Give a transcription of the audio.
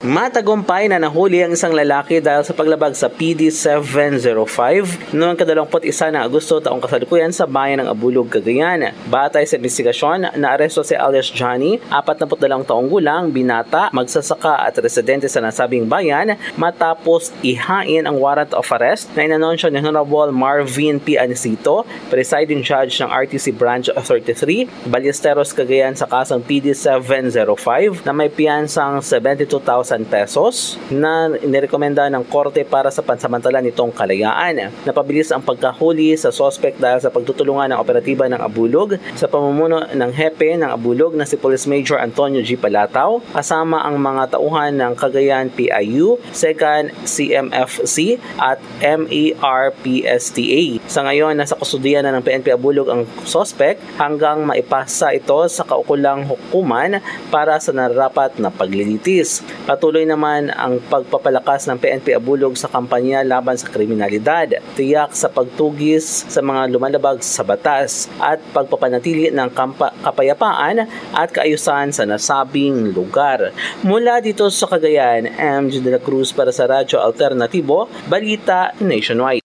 Matagumpay na nahuli ang isang lalaki dahil sa paglabag sa PD-705 noong 21 ng Agosto taong kasalukuyan sa bayan ng Abulog, Cagayan. Batay sa investigasyon, naaresto si alias Johnny, 42 taong gulang, binata, magsasaka at residente sa nasabing bayan matapos ihain ang warrant of arrest na inanunsyo ni Honorable Marvin P. Anicito, presiding judge ng RTC Branch 33, Ballesteros, Cagayan sa kasong PD-705 na may piyansang 72,000 pesos na inirekomenda ng korte para sa pansamantala nitong kalayaan. Napabilis ang pagkahuli sa suspect dahil sa pagtutulungan ng operatiba ng Abulog sa pamumuno ng hepe ng Abulog na si Police Major Antonio G. Palataw, kasama ang mga tauhan ng Cagayan PIU, 2nd CMFC at MERPSTA. Sa ngayon, nasa kustudiyan na ng PNP Abulog ang suspect hanggang maipasa ito sa kaukulang hukuman para sa nararapat na paglilitis. Patuloy naman ang pagpapalakas ng PNP Abulog sa kampanya laban sa kriminalidad, tiyak sa pagtugis sa mga lumalabag sa batas at pagpapanatili ng kapayapaan at kaayusan sa nasabing lugar. Mula dito sa Cagayan, MJ de la Cruz para sa Radyo Alternatibo, Balita Nationwide.